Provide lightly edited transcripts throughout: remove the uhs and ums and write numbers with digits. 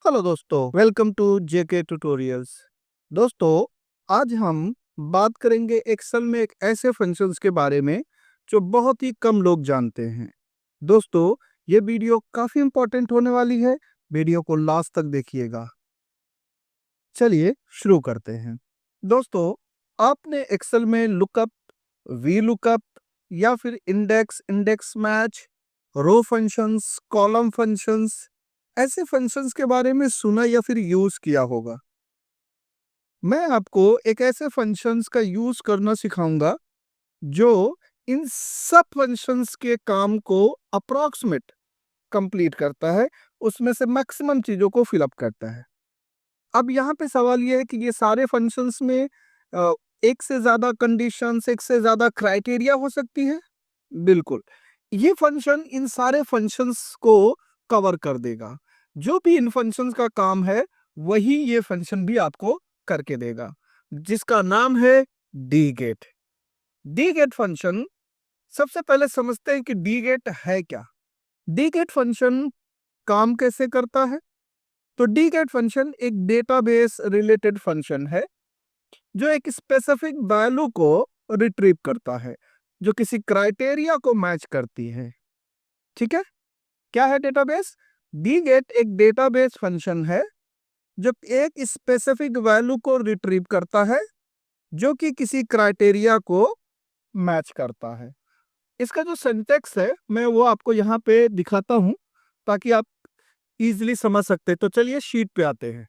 Hello दोस्तों, welcome to JK tutorials. दोस्तों, आज हम बात करेंगे एक्सेल में एक ऐसे फंक्शंस के बारे में जो बहुत ही कम लोग जानते हैं। दोस्तों, ये वीडियो काफ़ी इंपॉर्टेंट होने वाली है, वीडियो को लास्ट तक देखिएगा। चलिए शुरू करते हैं। दोस्तों, आपने एक्सेल में लुकअप, वी लुकअप या फिर इंडेक्स, इंडेक्स मैच, रो फंक्शंस, कॉलम फंक्शंस, ऐसे फंक्शंस के बारे में सुना या फिर यूज किया होगा। मैं आपको एक ऐसे फंक्शंस का यूज करना सिखाऊंगा जो इन सब फंक्शंस के काम को अप्रोक्सीमेट कंप्लीट करता है, उसमें से मैक्सिमम चीजों को फिलअप करता है। अब यहाँ पे सवाल ये है कि ये सारे फंक्शंस में एक से ज्यादा कंडीशंस, एक से ज्यादा क्राइटेरिया हो सकती है। बिल्कुल, ये फंक्शन इन सारे फंक्शंस को कवर कर देगा। जो भी इन फंक्शंस का काम है वही ये फंक्शन भी आपको करके देगा, जिसका नाम है D gate. D get function, सबसे पहले समझते हैं कि डी गेट है क्या। डी गेट फंक्शन काम कैसे करता है। तो डी गेट फंक्शन एक डेटाबेस रिलेटेड फंक्शन है जो एक स्पेसिफिक वैल्यू को रिट्रीव करता है जो किसी क्राइटेरिया को मैच करती है। ठीक है, क्या है डेटाबेस? डी गेट एक डेटाबेस फंक्शन है जो एक स्पेसिफिक वैल्यू को रिट्रीव करता है जो कि किसी क्राइटेरिया को मैच करता है। इसका जो सिंटैक्स है मैं वो आपको यहाँ पे दिखाता हूँ ताकि आप इजीली समझ सकते हैं। तो चलिए शीट पे आते हैं।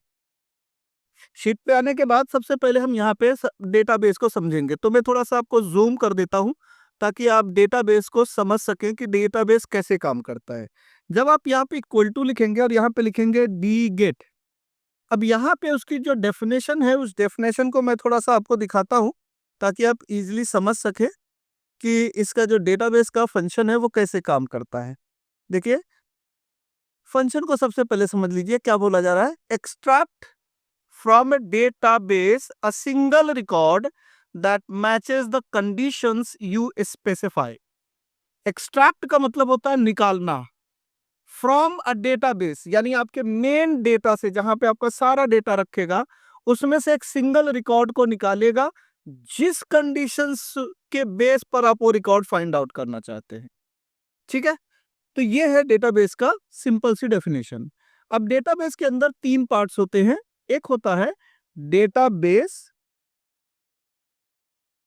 शीट पे आने के बाद सबसे पहले हम यहाँ पे डेटाबेस को समझेंगे। तो मैं थोड़ा सा आपको जूम कर देता हूँ ताकि आप डेटाबेस को समझ सकें कि डेटाबेस कैसे काम करता है। जब आप यहाँ पे इक्वल टू लिखेंगे और यहाँ पे लिखेंगे डी गेट, अब यहाँ पे उसकी जो डेफिनेशन है उस डेफिनेशन को मैं थोड़ा सा आपको दिखाता हूँ ताकि आप इजीली समझ सके कि इसका जो डेटाबेस का फंक्शन है वो कैसे काम करता है। देखिए, फंक्शन को सबसे पहले समझ लीजिए क्या बोला जा रहा है। Extract from a database a single record that matches the conditions you specify। extract का मतलब होता है निकालना। from a database यानी आपके मेन डेटा से, जहां पे आपका सारा डेटा रखेगा उसमें से एक सिंगल रिकॉर्ड को निकालेगा जिस कंडीशंस के बेस पर आप वो रिकॉर्ड फाइंड आउट करना चाहते हैं। ठीक है, तो ये है डेटाबेस का सिंपल सी डेफिनेशन। अब डेटाबेस के अंदर तीन पार्ट्स होते हैं। एक होता है डेटाबेस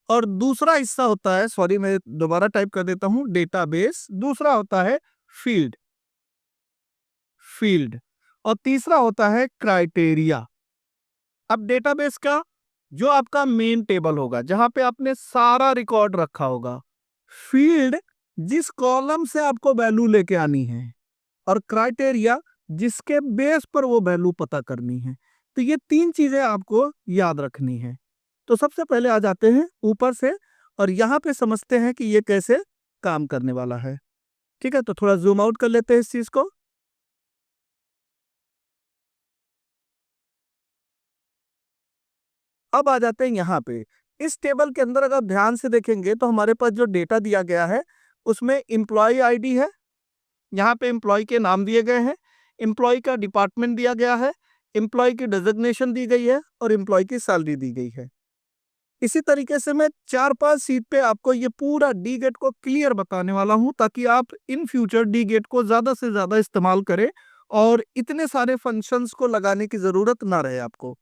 और दूसरा हिस्सा होता है, सॉरी मैं दोबारा टाइप कर देता हूं, डेटाबेस, दूसरा होता है फील्ड, फील्ड और तीसरा होता है क्राइटेरिया। अब डेटाबेस का जो आपका मेन टेबल होगा जहां पे आपने सारा रिकॉर्ड रखा होगा, फील्ड जिस कॉलम से आपको वैल्यू लेके आनी है, और क्राइटेरिया जिसके बेस पर वो वैल्यू पता करनी है। तो ये तीन चीजें आपको याद रखनी है। तो सबसे पहले आ जाते हैं ऊपर से और यहाँ पे समझते हैं कि ये कैसे काम करने वाला है। ठीक है, तो थोड़ा जूम आउट कर लेते हैं इस चीज को। अब आ जाते हैं यहाँ पे। इस टेबल के अंदर अगर ध्यान से देखेंगे तो हमारे पास जो डेटा दिया गया है उसमें एम्प्लॉय आईडी है, यहाँ पे एम्प्लॉय के नाम दिए गए हैं, एम्प्लॉय का डिपार्टमेंट दिया गया है, एम्प्लॉय की डेजिग्नेशन दी गई है और एम्प्लॉय की सैलरी दी गई है। इसी तरीके से मैं 4-5 सीट पे आपको ये पूरा डी गेट को क्लियर बताने वाला हूं ताकि आप इन फ्यूचर डी गेट को ज्यादा से ज्यादा इस्तेमाल करें और इतने सारे फंक्शंस को लगाने की जरूरत ना रहे आपको।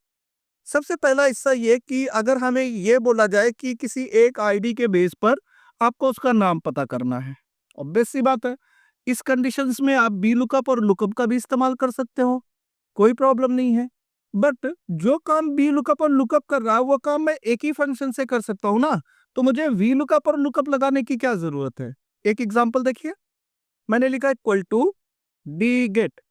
सबसे पहला हिस्सा ये कि अगर हमें ये बोला जाए कि किसी एक आईडी के बेस पर आपको उसका नाम पता करना है, ऑब्वियस सी बात है इस कंडीशंस में आप बी लुकअप और लुकअप का भी इस्तेमाल कर सकते हो, कोई प्रॉब्लम नहीं है। बट जो काम बी लुकअप और लुकअप कर रहा है वो काम मैं एक ही फंक्शन से कर सकता हूं ना, तो मुझे वी लुकअप और लुकअप लगाने की क्या जरूरत है। एक एग्जांपल देखिए, मैंने लिखा इक्वल टू डी गेट।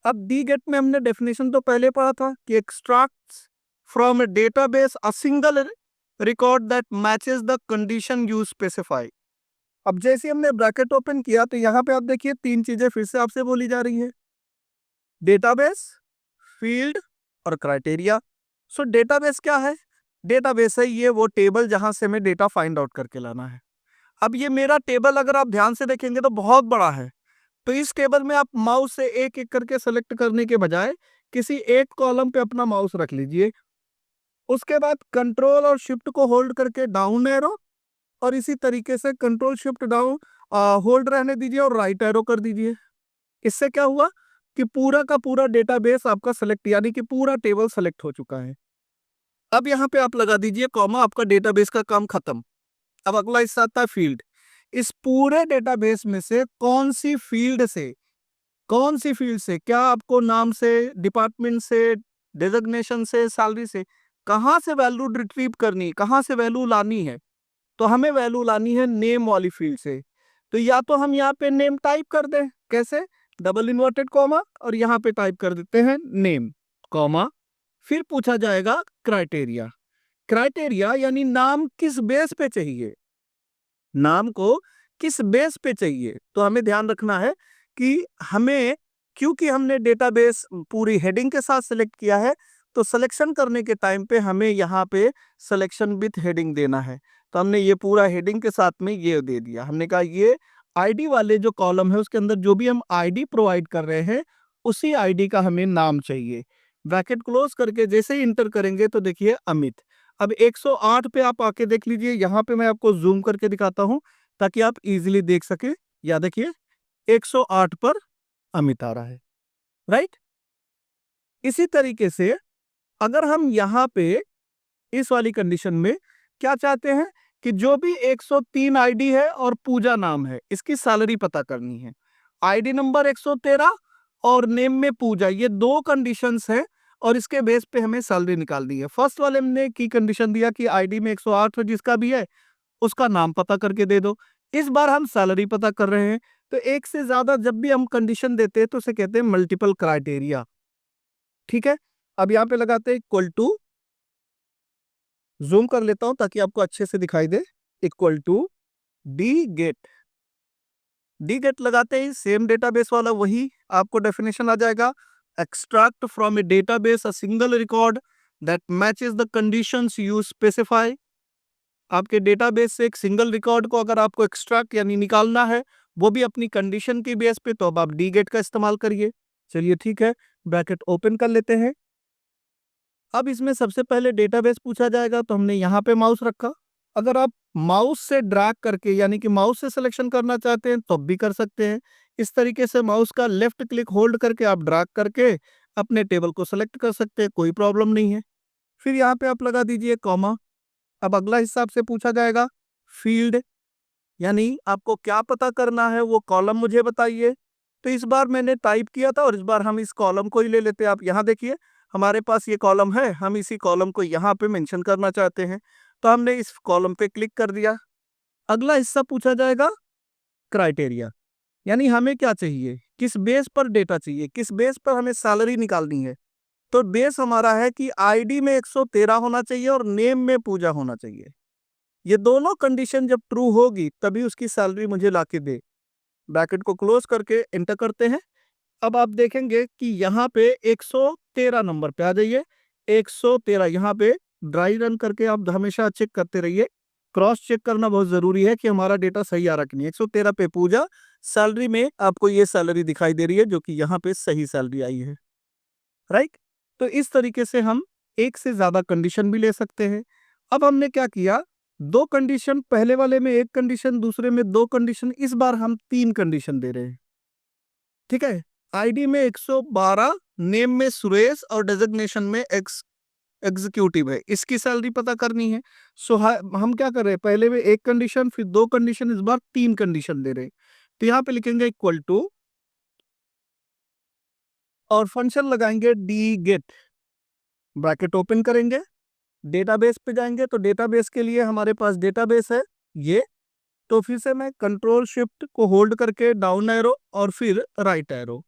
अब डी गेट में हमने डेफिनेशन तो पहले पढ़ा था कि extracts from A database a single record that matches the condition you specify. अब जैसे हमने ब्रैकेट ओपन किया तो यहाँ पे आप देखिए तीन चीजें फिर से आपसे बोली जा रही है, डेटाबेस, फील्ड और क्राइटेरिया। सो डेटाबेस क्या है? डेटाबेस है ये वो टेबल जहां से हमें डेटा फाइंड आउट करके लाना है। अब ये मेरा टेबल अगर आप ध्यान से देखेंगे तो बहुत बड़ा है, तो इस टेबल में आप माउस से एक एक करके सेलेक्ट करने के बजाय किसी एक कॉलम पे अपना माउस रख लीजिए। उसके बाद कंट्रोल और शिफ्ट को होल्ड करके डाउन एरो, और इसी तरीके से कंट्रोल शिफ्ट डाउन होल्ड रहने दीजिए और राइट एरो कर दीजिए। इससे क्या हुआ कि पूरा का पूरा डेटाबेस आपका सेलेक्ट, यानी कि पूरा टेबल सेलेक्ट हो चुका है। अब यहाँ पे आप लगा दीजिए कॉमा, आपका डेटाबेस का काम खत्म। अब अगला हिस्सा आता है फील्ड। इस पूरे डेटाबेस में से कौन सी फील्ड से, क्या आपको नाम से, डिपार्टमेंट से, डेजिग्नेशन से, सैलरी से, कहां से वैल्यू रिट्रीव करनी, कहां से वैल्यू लानी है? तो हमें वैल्यू लानी है नेम वाली फील्ड से। तो या तो हम यहाँ पे नेम टाइप कर दें, कैसे? डबल इन्वर्टेड कॉमा और यहाँ पे टाइप कर देते हैं नेम कॉमा, फिर पूछा जाएगा क्राइटेरिया। क्राइटेरिया यानी नाम किस बेस पे चाहिए, नाम को किस बेस पे चाहिए। तो हमें ध्यान रखना है कि हमें, क्योंकि हमने डेटाबेस पूरी हेडिंग के साथ सेलेक्ट किया है, तो सिलेक्शन करने के टाइम पे हमें यहाँ पे सिलेक्शन विथ हेडिंग देना है। तो हमने ये पूरा हेडिंग के साथ में ये दे दिया। हमने कहा ये आईडी वाले जो कॉलम है उसके अंदर जो भी हम आईडी प्रोवाइड कर रहे हैं उसी आईडी का हमें नाम चाहिए। ब्रैकेट क्लोज करके जैसे ही इंटर करेंगे तो देखिए अमित। अब 108 पे आप आके देख लीजिए, यहाँ पे मैं आपको जूम करके दिखाता हूँ ताकि आप इजीली देख सके। या देखिए 108 पर अमित आ रहा है, राइट। इसी तरीके से अगर हम यहाँ पे इस वाली कंडीशन में क्या चाहते हैं कि जो भी 103 आईडी है और पूजा नाम है, इसकी सैलरी पता करनी है। आईडी नंबर 113 और नेम में पूजा, ये दो कंडीशंस हैं और इसके बेस पे हमें सैलरी निकालनी है। फर्स्ट वाले हमने की कंडीशन दिया कि आईडी में 108 जिसका भी है उसका नाम पता करके दे दो। इस बार हम सैलरी पता कर रहे हैं, तो एक से ज्यादा जब भी हम कंडीशन देते हैं तो उसे कहते हैं मल्टीपल क्राइटेरिया। ठीक है, अब यहाँ पे लगाते हैं इक्वल टू, जूम कर लेता हूं ताकि आपको अच्छे से दिखाई दे, equal to D gate. D gate लगाते ही सेम डेटाबेस वाला वही आपको डेफिनेशन आ जाएगा। Extract from A database a single record that matches the conditions you specify. आपके डेटाबेस से एक सिंगल रिकॉर्ड को अगर आपको एक्सट्रैक्ट यानी निकालना है, वो भी अपनी कंडीशन की बेस पे, तो अब आप डी गेट का इस्तेमाल करिए। चलिए ठीक है, ब्रैकेट ओपन कर लेते हैं। अब इसमें सबसे पहले डेटाबेस पूछा जाएगा, तो हमने यहाँ पे माउस रखा। अगर आप माउस से ड्रैग करके यानी कि माउस से सिलेक्शन करना चाहते हैं तो भी कर सकते हैं। इस तरीके से माउस का लेफ्ट क्लिक होल्ड करके आप ड्रैग करके अपने टेबल को सेलेक्ट कर सकते हैं, कोई प्रॉब्लम नहीं है। फिर यहाँ पे आप लगा दीजिए कॉमा। अब अगला हिस्सा आपसे पूछा जाएगा फील्ड, यानी आपको क्या पता करना है वो कॉलम मुझे बताइए। तो इस बार मैंने टाइप किया था और इस बार हम इस कॉलम को ही ले लेते हैं। आप यहाँ देखिए हमारे पास ये कॉलम है, हम इसी कॉलम को यहाँ पे मेंशन करना चाहते हैं, तो हमने इस कॉलम पे क्लिक कर दिया। अगला हिस्सा पूछा जाएगा क्राइटेरिया, यानी हमें क्या चाहिए, किस बेस पर डेटा चाहिए, किस बेस पर हमें सैलरी निकालनी है। तो बेस हमारा है कि आईडी में 113 होना चाहिए और नेम में पूजा होना चाहिए। ये दोनों कंडीशन जब ट्रू होगी तभी उसकी सैलरी मुझे लाके दे। ब्रैकेट को क्लोज करके एंटर करते हैं। अब आप देखेंगे कि यहाँ पे 113 नंबर पे आ जाइए। 113 यहाँ पे ड्राई रन करके आप हमेशा चेक करते रहिए, क्रॉस चेक करना बहुत जरूरी है कि हमारा डेटा सही आ रहा कि नहीं। 113 पे पूजा, सैलरी में आपको ये सैलरी दिखाई दे रही है जो कि यहाँ पे सही सैलरी आई है, राइट। तो इस तरीके से हम एक से ज्यादा कंडीशन भी ले सकते हैं। अब हमने क्या किया, दो कंडीशन, पहले वाले में एक कंडीशन, दूसरे में दो कंडीशन, इस बार हम तीन कंडीशन दे रहे हैं। ठीक है, आईडी में 112, नेम में सुरेश और डेजिग्नेशन में एग्जीक्यूटिव है, इसकी सैलरी पता करनी है। सो हम क्या कर रहे हैं, पहले में एक कंडीशन फिर दो कंडीशन, इस बार तीन कंडीशन दे रहे हैं। तो यहाँ पे लिखेंगे इक्वल टू और फंक्शन लगाएंगे डी गेट। ब्रैकेट ओपन करेंगे, डेटाबेस पे जाएंगे, तो डेटाबेस के लिए हमारे पास डेटाबेस है ये। तो फिर से मैं कंट्रोल शिफ्ट को होल्ड करके डाउन एरो और फिर राइट एरो,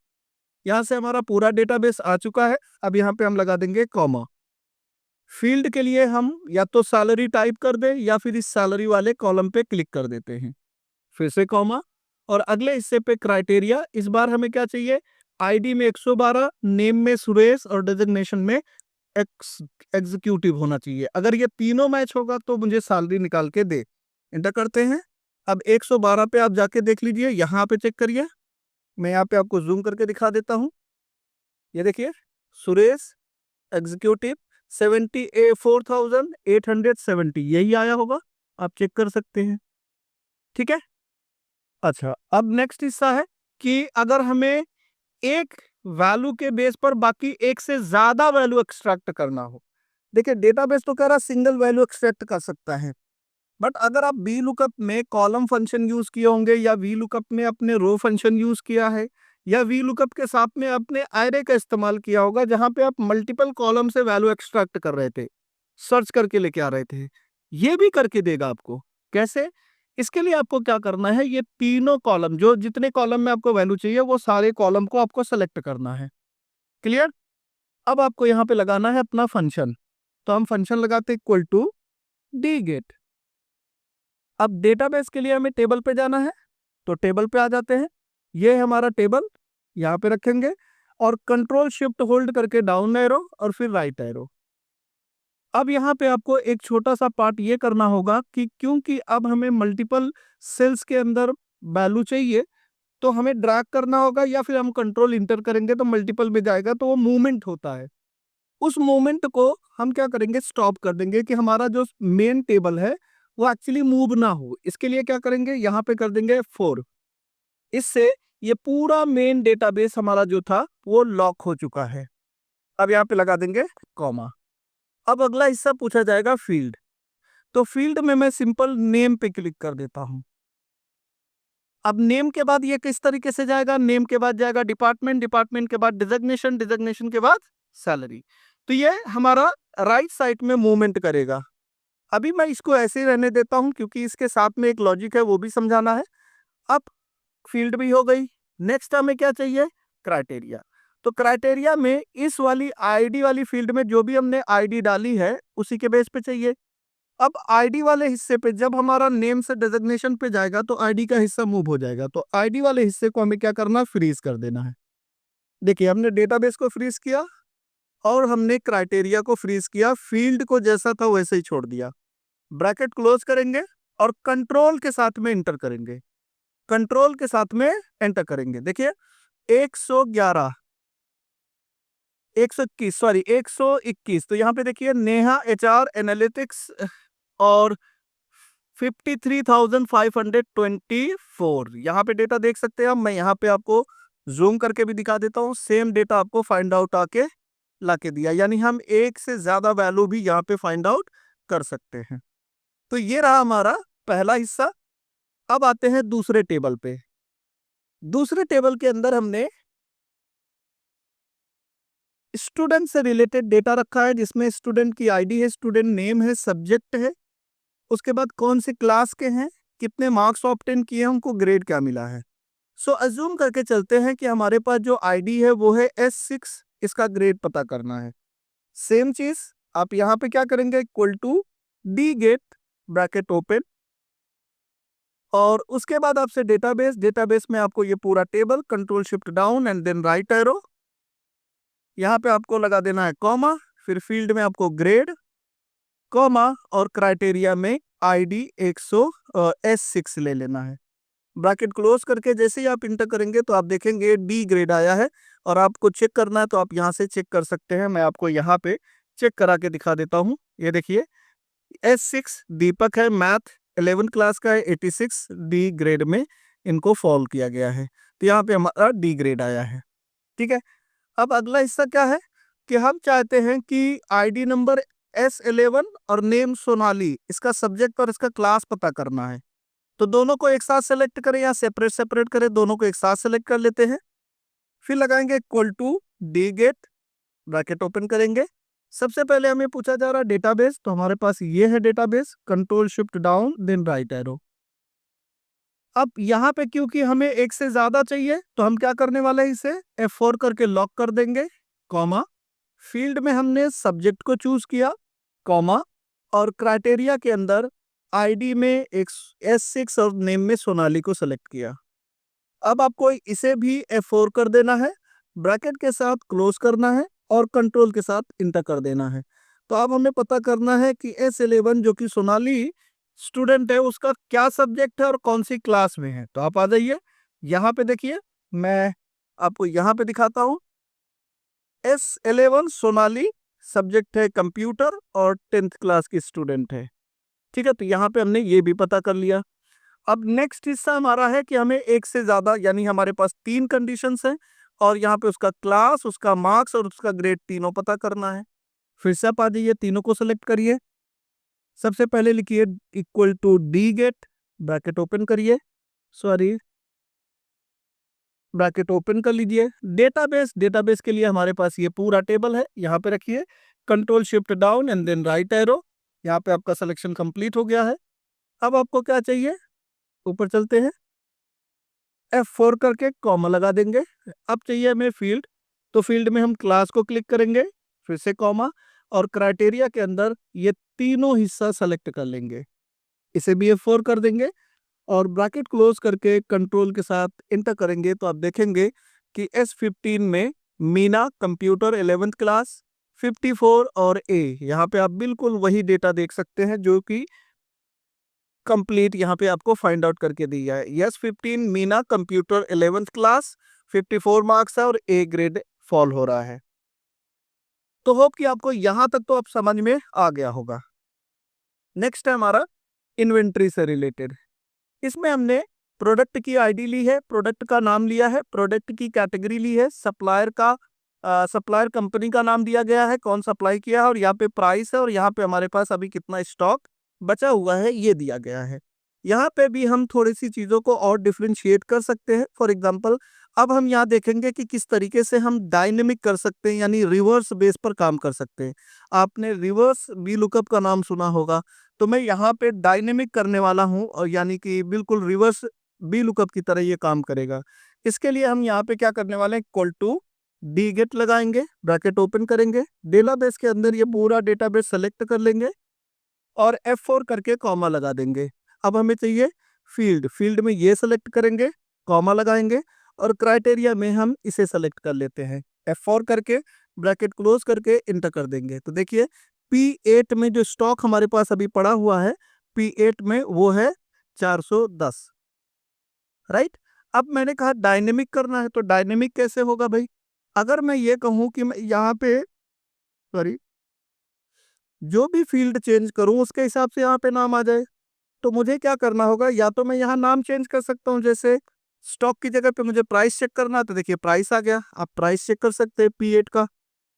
यहाँ से हमारा पूरा डेटाबेस आ चुका है। अब यहाँ पे हम लगा देंगे कॉमा। फील्ड के लिए हम या तो सैलरी टाइप कर दें या फिर इस सैलरी वाले कॉलम पे क्लिक कर देते हैं, फिर से कॉमा। और अगले हिस्से पे क्राइटेरिया, इस बार हमें क्या चाहिए, आईडी में 112, नेम में सुरेश और डेजिग्नेशन में एग्जीक्यूटिव होना चाहिए। अगर ये तीनों मैच होगा तो मुझे सैलरी निकाल के दे। एंटर करते हैं। अब 112 पे आप जाके देख लीजिए, यहाँ पे चेक करिए, मैं यहाँ पे आपको जूम करके दिखा देता हूँ। ये देखिए, सुरेश एग्जीक्यूटिव 4870, यही आया होगा, आप चेक कर सकते हैं। ठीक है। अच्छा, अब नेक्स्ट हिस्सा है कि अगर हमें एक वैल्यू के बेस पर बाकी एक से ज्यादा वैल्यू एक्सट्रैक्ट करना हो। देखिए, डेटाबेस तो कह रहा सिंगल वैल्यू एक्सट्रैक्ट कर सकता है, बट अगर आप वी लुकअप में कॉलम फंक्शन यूज किए होंगे, या वी लुकअप में अपने रो फंक्शन यूज किया है, या वी लुकअप के साथ में अपने एरे का इस्तेमाल किया होगा, जहां पे आप मल्टीपल कॉलम से वैल्यू एक्सट्रैक्ट कर रहे थे, सर्च करके लेके आ रहे थे, ये भी करके देगा आपको। कैसे? इसके लिए आपको क्या करना है, ये तीनों कॉलम, जो जितने कॉलम में आपको वैल्यू चाहिए, वो सारे कॉलम को आपको सेलेक्ट करना है। क्लियर? अब आपको यहाँ पे लगाना है अपना फंक्शन। तो हम फंक्शन लगाते इक्वल टू डी गेट। अब डेटाबेस के लिए हमें टेबल पे जाना है, तो टेबल पे आ जाते हैं। ये है हमारा टेबल, यहाँ पे रखेंगे और कंट्रोल शिफ्ट होल्ड करके डाउन एरो और फिर राइट एरो। अब यहाँ पे आपको एक छोटा सा पार्ट ये करना होगा कि क्योंकि अब हमें मल्टीपल सेल्स के अंदर वैल्यू चाहिए, तो हमें ड्रैग करना होगा, या फिर हम कंट्रोल इंटर करेंगे तो मल्टीपल में जाएगा, तो वो मूवमेंट होता है। उस मोमेंट को हम क्या करेंगे, स्टॉप कर देंगे कि हमारा जो मेन टेबल है वो एक्चुअली मूव ना हो। इसके लिए क्या करेंगे, यहाँ पे कर देंगे 4। इससे ये पूरा मेन डेटाबेस हमारा जो था वो लॉक हो चुका है। अब यहाँ पे लगा देंगे कॉमा। अब अगला हिस्सा पूछा जाएगा फील्ड। तो फील्ड में मैं सिंपल नेम पे क्लिक कर देता हूं। अब नेम के बाद ये किस तरीके से जाएगा, नेम के बाद जाएगा डिपार्टमेंट, डिपार्टमेंट के बाद डिजिग्नेशन, डिजिग्नेशन के बाद सैलरी। तो ये हमारा राइट साइड में मूवमेंट करेगा। अभी मैं इसको ऐसे ही रहने देता हूं, क्योंकि इसके साथ में एक लॉजिक है, वो भी समझाना है। अब फील्ड भी हो गई। नेक्स्ट हमें क्या चाहिए, क्राइटेरिया। तो क्राइटेरिया में इस वाली आईडी वाली फील्ड में जो भी हमने आईडी डाली है उसी के बेस पे चाहिए। अब आईडी वाले हिस्से पे जब हमारा नेम से डेजिग्नेशन पे जाएगा तो आईडी का हिस्सा मूव हो जाएगा, तो आईडी वाले हिस्से को हमें क्या करना है, फ्रीज कर देना है। देखिए, हमने डेटाबेस को फ्रीज किया और हमने क्राइटेरिया को फ्रीज किया, फील्ड को जैसा था वैसे ही छोड़ दिया। ब्रैकेट क्लोज करेंगे और कंट्रोल के साथ में एंटर करेंगे, कंट्रोल के साथ में एंटर करेंगे। देखिए, 111 121 सॉरी 121, तो यहाँ पे देखिए नेहा एचआर एनालिटिक्स और 53,524 यहाँ पे डेटा देख सकते हैं। मैं यहाँ पे आपको जूम करके भी दिखा देता हूँ, सेम डेटा आपको फाइंड आउट आके लाके दिया, यानी हम एक से ज्यादा वैल्यू भी यहाँ पे फाइंड आउट कर सकते हैं। तो ये रहा हमारा पहला हिस्सा। अब आते हैं दूसरे टेबल पे। दूसरे टेबल के अंदर हमने स्टूडेंट से रिलेटेड डेटा रखा है, जिसमें स्टूडेंट की आईडी है, स्टूडेंट नेम है, सब्जेक्ट है, उसके बाद कौन सी क्लास के हैं, कितने मार्क्स ऑब्टेन किए हैं, उनको ग्रेड क्या मिला है। सो अज्यूम करके चलते हैं कि हमारे पास जो आईडी है वो है S6, इसका ग्रेड पता करना है। सेम चीज आप यहाँ पे क्या करेंगे, equal to D get bracket open, और उसके बाद आपसे डेटाबेस, डेटाबेस में आपको ये पूरा table, control shift down and then right arrow, यहाँ पे आपको लगा देना है कॉमा, फिर फील्ड में आपको ग्रेड, कॉमा, और क्राइटेरिया में आईडी 100 S6 ले लेना है। ब्रैकेट क्लोज करके जैसे ही आप इंटर करेंगे तो आप देखेंगे डी ग्रेड आया है, और आपको चेक करना है तो आप यहाँ से चेक कर सकते हैं। मैं आपको यहाँ पे चेक करा के दिखा देता हूँ। ये देखिए, S6 दीपक है, मैथ 11 क्लास का है, 86 डी ग्रेड में इनको फॉलो किया गया है, तो यहाँ पे हमारा डी ग्रेड आया है। ठीक है। अब अगला हिस्सा क्या है कि हम चाहते हैं कि आईडी नंबर S11 और नेम सोनाली, इसका सब्जेक्ट और इसका क्लास पता करना है। तो दोनों को एक साथ सेलेक्ट करें या सेपरेट सेपरेट करें, दोनों को एक साथ सेलेक्ट कर लेते हैं। फिर लगाएंगे equal to D get, bracket open करेंगे। सबसे पहले हमें पूछा जा रहा है डेटाबेस, तो हमारे पास ये है database, control shift down then right arrow. अब यहाँ पे क्योंकि हमें एक से ज्यादा चाहिए तो हम क्या करने वाले हैं, इसे F4 करके लॉक कर देंगे, कॉमा, फील्ड में हमने सब्जेक्ट को चूज किया, कॉमा, और क्राइटेरिया के अंदर आईडी में एक S6 और नेम में सोनाली को सेलेक्ट किया। अब आपको इसे भी F4 कर देना है, ब्रैकेट के साथ क्लोज करना है और कंट्रोल के साथ इंटर कर देना है। तो अब हमें पता करना है कि S11 जो कि सोनाली स्टूडेंट है, उसका क्या सब्जेक्ट है और कौन सी क्लास में है। तो आप आ जाइए, यहाँ पे देखिए मैं आपको यहाँ पे दिखाता हूँ। S11 सोनाली, सब्जेक्ट है कंप्यूटर और 10th क्लास की स्टूडेंट है। ठीक है, तो यहाँ पे हमने ये भी पता कर लिया। अब नेक्स्ट हिस्सा हमारा है कि हमें एक से ज्यादा, यानी हमारे पास 3 कंडीशंस हैं और यहाँ पे उसका क्लास, उसका मार्क्स और उसका ग्रेड तीनों पता करना है। फिर से आप आ जाइए, तीनों को सेलेक्ट करिए। सबसे पहले लिखिए equal to D get, bracket open करिए, सॉरी ब्रैकेट ओपन कर लीजिए। डेटाबेस, डेटाबेस के लिए हमारे पास ये पूरा टेबल है, यहाँ पे रखिए, control shift down and then right arrow. यहाँ पे आपका सिलेक्शन कंप्लीट हो गया है। अब आपको क्या चाहिए, ऊपर चलते हैं, F4 करके कॉमा लगा देंगे। अब चाहिए हमें फील्ड, तो फील्ड में हम क्लास को क्लिक करेंगे, फिर से कॉमा, और क्राइटेरिया के अंदर ये तीनों हिस्सा सेलेक्ट कर लेंगे, इसे भी F4 कर देंगे और ब्रैकेट क्लोज करके कंट्रोल के साथ इंटर करेंगे। तो आप देखेंगे कि S15 में मीना कंप्यूटर 11th क्लास 54 और A, यहाँ पे आप बिल्कुल वही डेटा देख सकते हैं जो कि कंप्लीट यहाँ पे आपको फाइंड आउट करके दिया है। S15 Meena computer 11th class 54 marks है और A ग्रेड फॉल हो रहा है। तो होप कि आपको यहाँ तक तो अब समझ में आ गया होगा। नेक्स्ट है हमारा इन्वेंट्री से रिलेटेड। इसमें हमने प्रोडक्ट की आईडी ली है, प्रोडक्ट का नाम लिया है, प्रोडक्ट की कैटेगरी ली है, सप्लायर का सप्लायर कंपनी का नाम दिया गया है, कौन सप्लाई किया है, और यहाँ पे प्राइस है, और यहाँ पे हमारे पास अभी कितना स्टॉक बचा हुआ है ये दिया गया है। यहाँ पे भी हम थोड़ी सी चीज़ों को और डिफ्रेंशिएट कर सकते हैं। फॉर एग्जांपल, अब हम यहाँ देखेंगे कि किस तरीके से हम डायनेमिक कर सकते हैं, यानी रिवर्स बेस पर काम कर सकते हैं। आपने रिवर्स वी लुकअप का नाम सुना होगा, तो मैं यहाँ पे डायनेमिक करने वाला हूँ, और यानी कि बिल्कुल रिवर्स बी लुकअप की तरह ये काम करेगा। इसके लिए हम यहाँ पे क्या करने वाले हैं, इक्वल टू डी गेट लगाएंगे, ब्रैकेट ओपन करेंगे, डेटाबेस के अंदर ये पूरा डेटाबेस सेलेक्ट कर लेंगे और F4 करके कॉमा लगा देंगे। अब हमें चाहिए फील्ड, फील्ड में ये सेलेक्ट करेंगे, कॉमा लगाएंगे, और क्राइटेरिया में हम इसे सेलेक्ट कर लेते हैं, F4 करके ब्रैकेट क्लोज करके इंटर कर देंगे। तो देखिए P8 में जो स्टॉक हमारे पास अभी पड़ा हुआ है, P8 में वो है 410, राइट। अब मैंने कहा डायनेमिक करना है, तो डायनेमिक कैसे होगा भाई, अगर मैं ये कहूं कि मैं यहाँ पे, सॉरी, जो भी फील्ड चेंज करूं उसके हिसाब से यहाँ पे नाम आ जाए, तो मुझे क्या करना होगा, या तो मैं यहाँ नाम चेंज कर सकता हूँ, जैसे स्टॉक की जगह पे मुझे प्राइस चेक करना है, तो देखिए प्राइस आ गया, आप प्राइस चेक कर सकते हैं P8 का।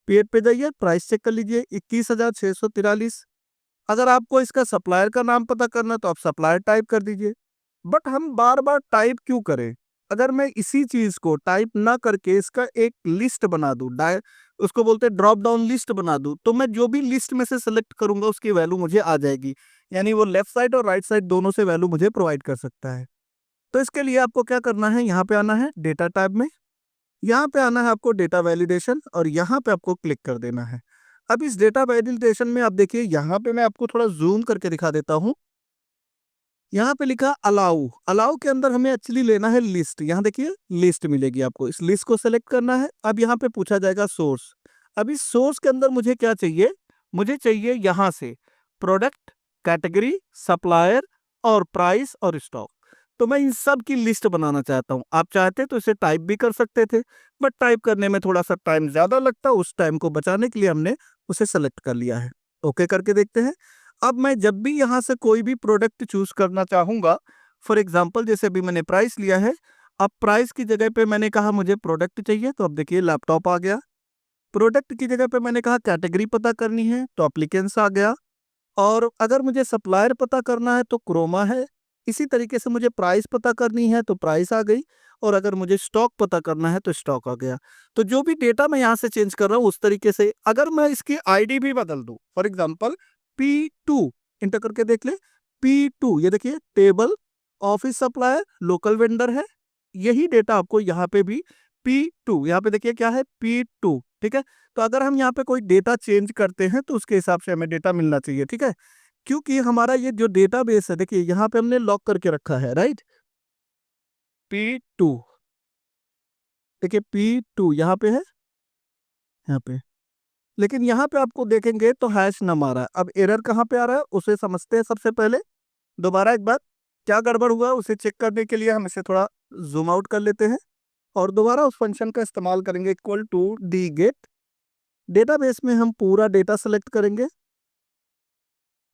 P8 पे जाइए, प्राइस चेक कर लीजिए 21,643। अगर आपको इसका सप्लायर का नाम पता करना है तो आप सप्लायर टाइप कर दीजिए। बट हम बार बार टाइप क्यों करें, अगर मैं इसी चीज को टाइप ना करके इसका एक लिस्ट बना दूं, उसको बोलते हैं ड्रॉप डाउन लिस्ट बना दूं, तो मैं जो भी लिस्ट में से सेलेक्ट करूंगा उसकी वैल्यू मुझे आ जाएगी, यानी वो लेफ्ट साइड और राइट साइड दोनों से वैल्यू मुझे प्रोवाइड कर सकता है। तो इसके लिए आपको क्या करना है, यहाँ पे आना है डेटा टैब में, यहाँ पे आना है आपको डेटा वैलिडेशन, और यहाँ पे आपको क्लिक कर देना है। अब इस डेटा वैलिडेशन में आप देखिए, यहाँ पे मैं आपको थोड़ा जूम करके दिखा देता हूँ। यहाँ पे लिखा अलाउ, अलाउ के अंदर हमें एक्चुअली लेना है लिस्ट। यहाँ देखिए लिस्ट मिलेगी आपको, इस लिस्ट को सेलेक्ट करना है। अब यहाँ पे पूछा जाएगा सोर्स। अब इस सोर्स के अंदर मुझे क्या चाहिए, मुझे चाहिए यहाँ से प्रोडक्ट, कैटेगरी, सप्लायर और प्राइस और स्टॉक। तो मैं इन सब की लिस्ट बनाना चाहता हूँ। आप चाहते तो इसे टाइप भी कर सकते थे, बट टाइप करने में थोड़ा सा टाइम ज्यादा लगता, उस टाइम को बचाने के लिए हमने उसे सेलेक्ट कर लिया है। ओके करके देखते हैं। अब मैं जब भी यहाँ से कोई भी प्रोडक्ट चूज करना चाहूंगा, फॉर एग्जांपल जैसे अभी मैंने प्राइस लिया है, अब प्राइस की जगह पे मैंने कहा मुझे प्रोडक्ट चाहिए, तो अब देखिए लैपटॉप आ गया। प्रोडक्ट की जगह पे मैंने कहा कैटेगरी पता करनी है, तो एप्लीकेंट्स आ गया। और अगर मुझे सप्लायर पता करना है तो क्रोमा है। इसी तरीके से मुझे प्राइस पता करनी है तो प्राइस आ गई, और अगर मुझे स्टॉक पता करना है तो स्टॉक आ गया। तो जो भी डेटा मैं यहाँ से चेंज कर रहा हूँ उस तरीके से, अगर मैं इसकी आईडी भी बदल दूं, फॉर एग्जांपल P2 इंटर करके देख ले, P2 ये देखिए table, office supplier, local vendor है, यही डेटा आपको यहाँ पे भी P2, यहाँ पे देखिए क्या है P2, ठीक है। तो अगर हम यहाँ पे कोई डेटा चेंज करते हैं तो उसके हिसाब से हमें डेटा मिलना चाहिए, ठीक है। क्योंकि हमारा ये जो डेटाबेस है, देखिए यहाँ पे हमने लॉक करके रखा है, राइट, P2, देखिए P2 यहाँ पे है, यहाँ पे, लेकिन यहाँ पे आपको देखेंगे तो हैश नंबर आ रहा है। अब एरर कहाँ पे आ रहा है उसे समझते हैं। सबसे पहले दोबारा एक बार क्या गड़बड़ हुआ उसे चेक करने के लिए हम इसे थोड़ा जूम आउट कर लेते हैं। और दोबारा उस फंक्शन का इस्तेमाल करेंगे equal to D get. Database में हम पूरा डेटा सेलेक्ट करेंगे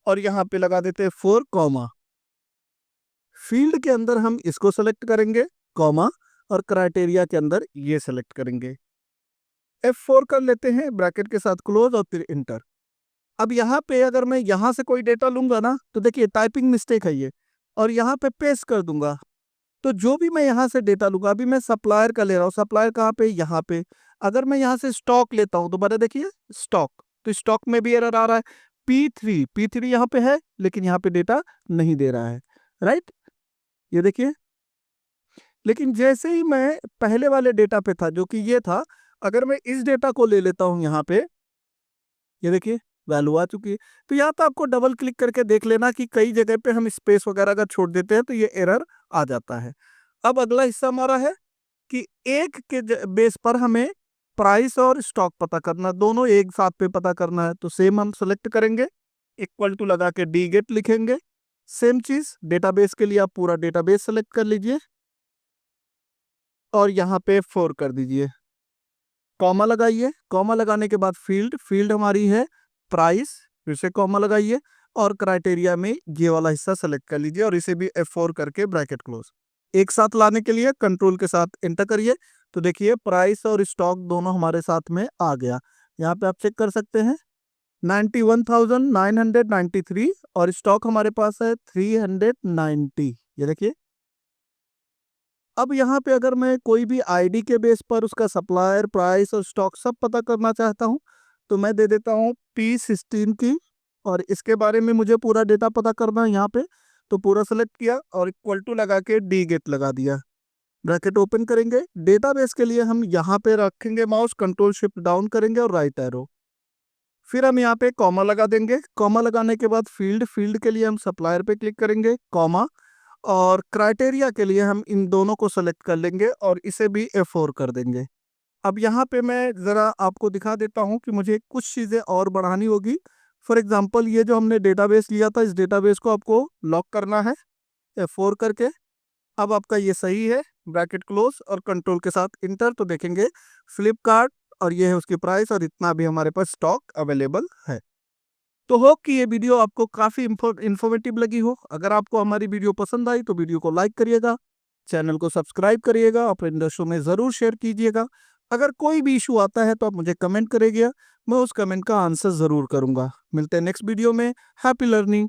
और यहाँ पे लगा देते हैं 4 कॉमा। फील्ड के अंदर हम इसको सेलेक्ट करेंगे कॉमा, और क्राइटेरिया के अंदर ये सेलेक्ट करेंगे। F4 कर लेते हैं, ब्रैकेट के साथ क्लोज और फिर इंटर। अब यहाँ पे अगर मैं यहाँ से कोई डेटा लूंगा ना, तो देखिए टाइपिंग मिस्टेक है ये, और यहाँ पे पेस्ट कर दूंगा। तो जो भी मैं यहाँ से डेटा लूंगा, अभी मैं सप्लायर का ले रहा हूँ, सप्लायर कहाँ पे, यहाँ पे। अगर मैं यहाँ से स्टॉक लेता हूँ, दोबारा देखिए स्टॉक, तो स्टॉक में भी एरर आ रहा है। P3 यहाँ पे है, लेकिन यहाँ पे डेटा नहीं दे रहा है, राइट, ये देखिए। लेकिन जैसे ही मैं पहले वाले डेटा पे था, जो कि ये था, अगर मैं इस डेटा को ले लेता हूं यहाँ पे, ये देखिए वैल्यू आ चुकी है। तो यहाँ पे आपको डबल क्लिक करके देख लेना कि कई जगह पे हम स्पेस वगैरह अगर छोड़ देते हैं तो ये एरर आ जाता है। अब अगला हिस्सा हमारा है कि एक के बेस पर हमें प्राइस और स्टॉक पता करना, दोनों एक साथ पे पता करना है। तो सेम हम सेलेक्ट करेंगे, इक्वल टू लगा के डी गेट लिखेंगे। सेम चीज डेटाबेस के लिए आप पूरा डेटाबेस सेलेक्ट कर लीजिए और यहाँ पे 4 कर दीजिए, कॉमा लगाइए। कॉमा लगाने के बाद फील्ड हमारी है प्राइस, फिर से कॉमा लगाइए और क्राइटेरिया में ये वाला हिस्सा सेलेक्ट कर लीजिए और इसे भी F4 करके ब्रैकेट क्लोज। एक साथ लाने के लिए कंट्रोल के साथ एंटर करिए, तो देखिए प्राइस और स्टॉक दोनों हमारे साथ में आ गया। यहाँ पे आप चेक कर सकते हैं 91,993 और स्टॉक हमारे पास है 390, ये देखिए। अब यहाँ पे अगर मैं कोई भी आईडी के बेस पर उसका सप्लायर, प्राइस और स्टॉक सब पता करना चाहता हूँ, तो मैं दे देता हूँ P16 की, और इसके बारे में मुझे पूरा डेटा पता करना है यहाँ पे। तो पूरा सेलेक्ट किया और इक्वल टू लगा के डी गेट लगा दिया, ब्रैकेट ओपन करेंगे। डेटाबेस के लिए हम यहाँ पे रखेंगे माउस, कंट्रोल शिफ्ट डाउन करेंगे और राइट एरो, फिर हम यहाँ पे कॉमा लगा देंगे। कॉमा लगाने के बाद फील्ड के लिए हम सप्लायर पे क्लिक करेंगे कॉमा, और क्राइटेरिया के लिए हम इन दोनों को सेलेक्ट कर लेंगे और इसे भी F4 कर देंगे। अब यहाँ पे मैं ज़रा आपको दिखा देता हूँ कि मुझे कुछ चीज़ें और बढ़ानी होगी। फॉर एग्जांपल ये जो हमने डेटाबेस लिया था, इस डेटाबेस को आपको लॉक करना है F4 करके। अब आपका ये सही है, ब्रैकेट क्लोज और कंट्रोल के साथ इंटर, तो देखेंगे फ्लिपकार्ट और ये है उसकी प्राइस और इतना भी हमारे पास स्टॉक अवेलेबल है। तो होप कि ये वीडियो आपको काफ़ी इंफॉर्मेटिव लगी हो। अगर आपको हमारी वीडियो पसंद आई तो वीडियो को लाइक करिएगा, चैनल को सब्सक्राइब करिएगा, अपने दोस्तों में ज़रूर शेयर कीजिएगा। अगर कोई भी इशू आता है तो आप मुझे कमेंट करिएगा, मैं उस कमेंट का आंसर ज़रूर करूँगा। मिलते हैं नेक्स्ट वीडियो में। Happy learning.